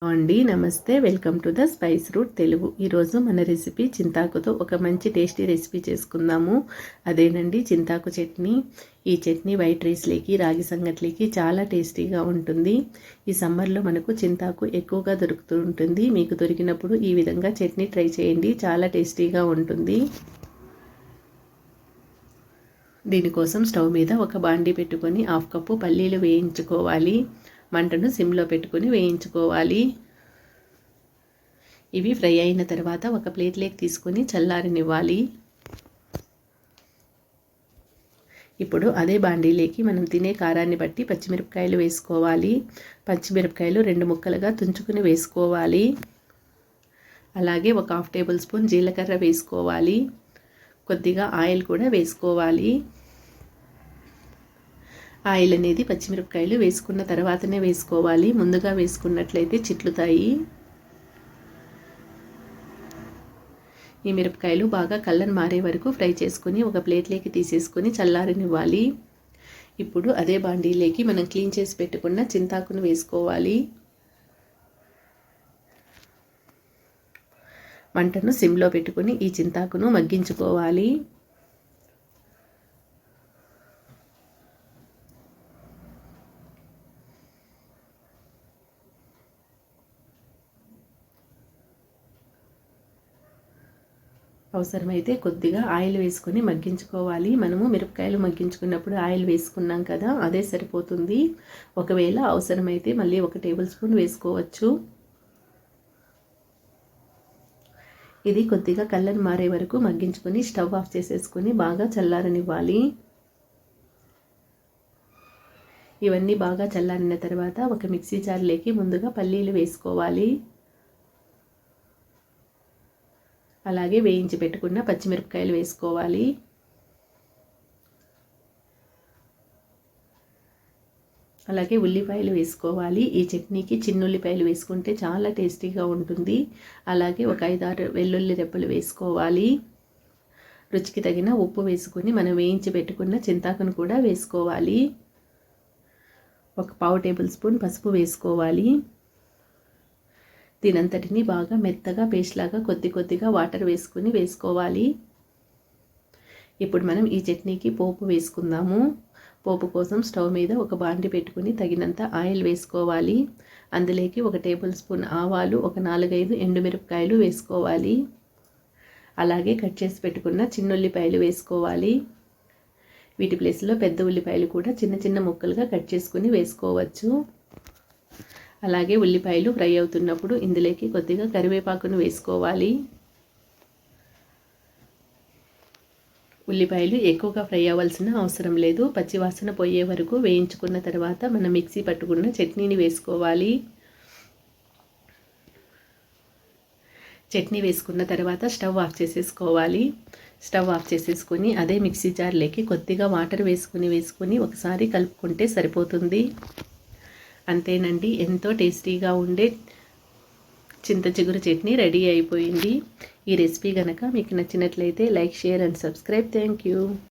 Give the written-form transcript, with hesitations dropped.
అండి నమస్తే, welcome to the spice route Telugu. ఈరోజు మన రెసిపీ చింతాకుతో ఒక మంచి టేస్టీ రెసిపీ చేసుకుందాము. అదేనండి చింతాకు చట్నీ. ఈ చట్నీ వైట్ రైస్లోకి, రాగి సంగట్లోకి చాలా టేస్టీగా ఉంటుంది. ఈ సమ్మర్లో మనకు చింతాకు ఎక్కువగా దొరుకుతూ ఉంటుంది. మీకు దొరికినప్పుడు ఈ విధంగా చట్నీ ట్రై చేయండి, చాలా టేస్టీగా ఉంటుంది. దీనికోసం స్టవ్ మీద ఒక బాండీ పెట్టుకొని 1/2 కప్పు పల్లీలు వేయించుకోవాలి. మంటను సిమ్లో పెట్టుకొని వేయించుకోవాలి. ఇవి ఫ్రై అయిన తర్వాత ఒక ప్లేట్లోకి తీసుకొని చల్లారనివ్వాలి. ఇప్పుడు అదే బాండీలోకి మనం తినే కారాన్ని బట్టి పచ్చిమిరపకాయలు వేసుకోవాలి. పచ్చిమిరపకాయలు 2 ముక్కలుగా తుంచుకుని వేసుకోవాలి. అలాగే ఒక 1/2 టేబుల్ స్పూన్ జీలకర్ర వేసుకోవాలి. కొద్దిగా ఆయిల్ కూడా వేసుకోవాలి. ఆయిల్ అనేది పచ్చిమిరపకాయలు వేసుకున్న తర్వాతనే వేసుకోవాలి. ముందుగా వేసుకున్నట్లయితే చిట్లుతాయి. ఈ మిరపకాయలు బాగా కలర్ మారే వరకు ఫ్రై చేసుకొని ఒక ప్లేట్లోకి తీసేసుకొని చల్లారనివ్వాలి. ఇప్పుడు అదే బాండీలోకి మనం క్లీన్ చేసి పెట్టుకున్న చింతాకును వేసుకోవాలి. మంటను సిమ్లో పెట్టుకొని ఈ చింతాకును మగ్గించుకోవాలి. అవసరమైతే కొద్దిగా ఆయిల్ వేసుకొని మగ్గించుకోవాలి. మనము మిరపకాయలు మగ్గించుకున్నప్పుడు ఆయిల్ వేసుకున్నాం కదా, అదే సరిపోతుంది. ఒకవేళ అవసరమైతే మళ్ళీ 1 టేబుల్ స్పూన్ వేసుకోవచ్చు. ఇది కొద్దిగా కలర్ మారే వరకు మగ్గించుకొని స్టవ్ ఆఫ్ చేసేసుకొని బాగా చల్లారనివ్వాలి. ఇవన్నీ బాగా చల్లారిన తర్వాత ఒక మిక్సీ జార్లోకి ముందుగా పల్లీలు వేసుకోవాలి. అలాగే వేయించి పెట్టుకున్న పచ్చిమిరపకాయలు వేసుకోవాలి. అలాగే ఉల్లిపాయలు వేసుకోవాలి. ఈ చట్నీకి చిన్నుల్లిపాయలు వేసుకుంటే చాలా టేస్టీగా ఉంటుంది. అలాగే ఒక 5-6 వెల్లుల్లి రెబ్బలు వేసుకోవాలి. రుచికి తగిన ఉప్పు వేసుకొని మనం వేయించి పెట్టుకున్న చింతాకును కూడా వేసుకోవాలి. ఒక 1/2 టేబుల్ స్పూన్ పసుపు వేసుకోవాలి. దీనంతటిని బాగా మెత్తగా పేస్ట్ లాగా కొద్దిగా వాటర్ వేసుకుని వేసుకోవాలి. ఇప్పుడు మనం ఈ చట్నీకి పోపు వేసుకుందాము. పోపు కోసం స్టవ్ మీద ఒక బాండి పెట్టుకుని తగినంత ఆయిల్ వేసుకోవాలి. అందులోకి 1 టేబుల్ స్పూన్ ఆవాలు, ఒక 4-5 ఎండుమిరపకాయలు వేసుకోవాలి. అలాగే కట్ చేసి పెట్టుకున్న చిన్నుల్లిపాయలు వేసుకోవాలి. వీటి ప్లేస్లో పెద్ద ఉల్లిపాయలు కూడా చిన్న ముక్కలుగా కట్ చేసుకుని వేసుకోవచ్చు. అలాగే ఉల్లిపాయలు ఫ్రై అవుతున్నప్పుడు ఇందులోకి కొద్దిగా కరివేపాకును వేసుకోవాలి. ఉల్లిపాయలు ఎక్కువగా ఫ్రై అవ్వాల్సిన అవసరం లేదు. పచ్చివాసన పోయే వరకు వేయించుకున్న తర్వాత మనం మిక్సీ పట్టుకున్న చట్నీని వేసుకోవాలి. చట్నీ వేసుకున్న తర్వాత స్టవ్ ఆఫ్ చేసేసుకోవాలి. స్టవ్ ఆఫ్ చేసేసుకొని అదే మిక్సీ జార్లోకి కొద్దిగా వాటర్ వేసుకొని ఒకసారి కలుపుకుంటే సరిపోతుంది. అంతేనండి, ఎంతో టేస్టీగా ఉండే చింత చిగురు చట్నీ రెడీ అయిపోయింది. ఈ రెసిపీ కనుక మీకు నచ్చినట్లయితే like, share and subscribe. Thank you.